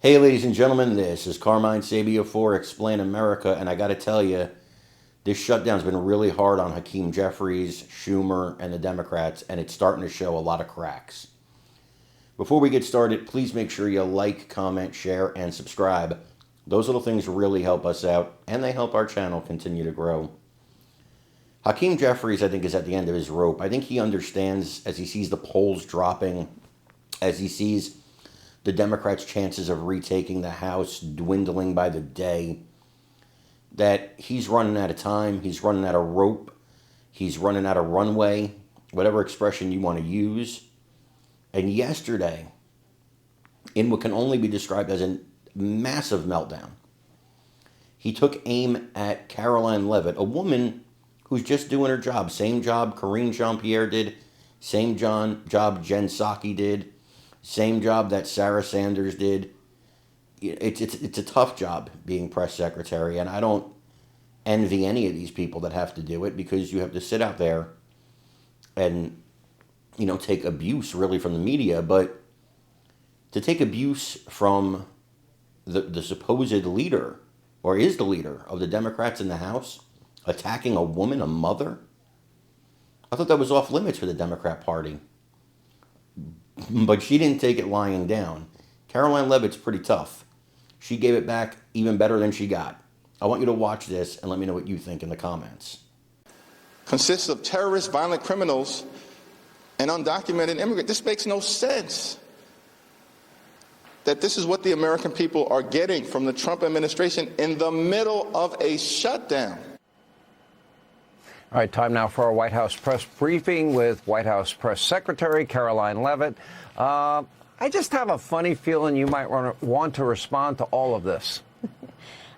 Hey, ladies and gentlemen, this is Carmine Sabia for Explain America, and I got to tell you, this shutdown's been really hard on Hakeem Jeffries, Schumer, and the Democrats, and it's starting to show a lot of cracks. Before we get started, please make sure you like, comment, share, and subscribe. Those little things really help us out, and they help our channel continue to grow. Hakeem Jeffries, I think, is at the end of his rope. I think he understands, as he sees the polls dropping, as he sees the Democrats' chances of retaking the House dwindling by the day, that he's running out of time, he's running out of rope, he's running out of runway, whatever expression you want to use. And yesterday, in what can only be described as a massive meltdown, he took aim at Caroline Levitt, a woman who's just doing her job. Same job Karine Jean-Pierre did, same job Jen Psaki did, same job that Sarah Sanders did. It's a tough job being press secretary, and I don't envy any of these people that have to do it, because you have to sit out there and, take abuse really from the media. But to take abuse from the supposed leader, or is the leader of the Democrats in the House, attacking a woman, a mother, I thought that was off limits for the Democrat Party. But she didn't take it lying down. Caroline Levitt's pretty tough. She gave it back even better than she got. I want you to watch this and let me know what you think in the comments. Consists of terrorists, violent criminals, and undocumented immigrants. This makes no sense. That this is what the American people are getting from the Trump administration in the middle of a shutdown. All right, time now for our White House press briefing with White House Press Secretary Caroline Levitt. I just have a funny feeling you might want to respond to all of this.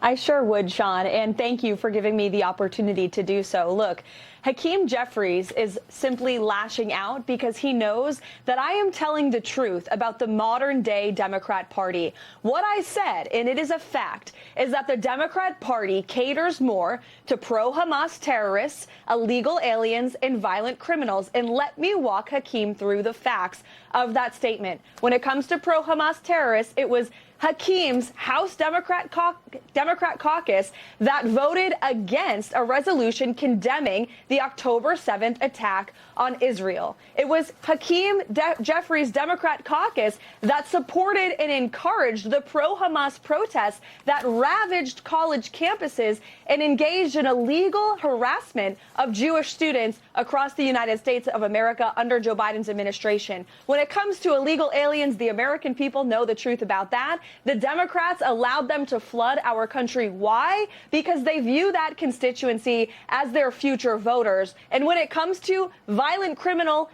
I sure would, Sean, and thank you for giving me the opportunity to do so. Look, Hakeem Jeffries is simply lashing out because he knows that I am telling the truth about the modern-day Democrat Party. What I said, and it is a fact, is that the Democrat Party caters more to pro-Hamas terrorists, illegal aliens, and violent criminals. And let me walk Hakeem through the facts of that statement. When it comes to pro-Hamas terrorists, it was Hakeem's House Democrat caucus that voted against a resolution condemning the October 7th attack on Israel. It was Hakeem Jeffries' Democrat caucus that supported and encouraged the pro-Hamas protests that ravaged college campuses and engaged in illegal harassment of Jewish students across the United States of America under Joe Biden's administration. When it comes to illegal aliens, the American people know the truth about that. The Democrats allowed them to flood our country. Why? Because they view that constituency as their future voters. And when it comes to violent criminals,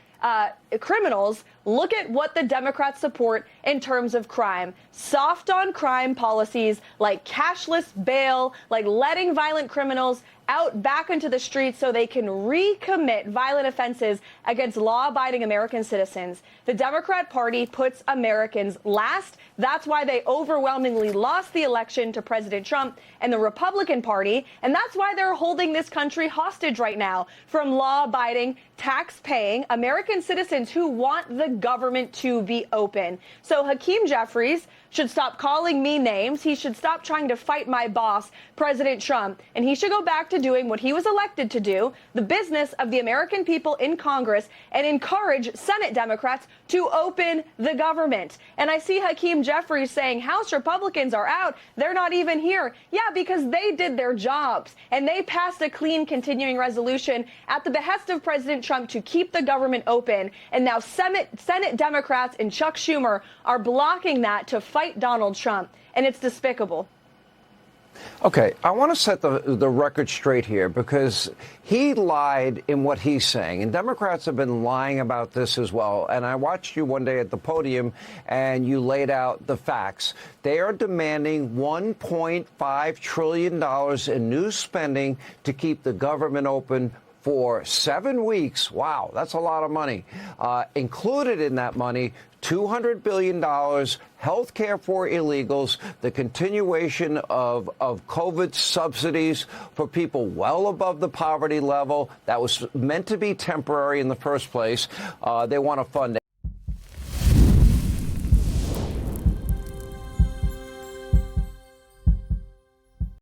look at what the Democrats support in terms of crime. Soft on crime policies like cashless bail, like letting violent criminals out back into the streets so they can recommit violent offenses against law-abiding American citizens. The Democrat Party puts Americans last. That's why they overwhelmingly lost the election to President Trump and the Republican Party, and that's why they're holding this country hostage right now from law-abiding, tax-paying American citizens who want the government to be open. So Hakeem Jeffries should stop calling me names. He should stop trying to fight my boss, President Trump, and he should go back to doing what he was elected to do, the business of the American people in Congress, and encourage Senate Democrats to open the government. And I see Hakeem Jeffries saying House Republicans are out. They're not even here. Yeah, because they did their jobs, and they passed a clean continuing resolution at the behest of President Trump to keep the government open. And now Senate Democrats and Chuck Schumer are blocking that to fight Donald Trump, and it's despicable. Okay, I want to set the record straight here, because he lied in what he's saying, and Democrats have been lying about this as well. And I watched you one day at the podium, and you laid out the facts. They are demanding $1.5 trillion in new spending to keep the government open for 7 weeks. Wow, that's a lot of money. Included in that money, $200 billion, health care for illegals, the continuation of COVID subsidies for people well above the poverty level that was meant to be temporary in the first place. They want to fund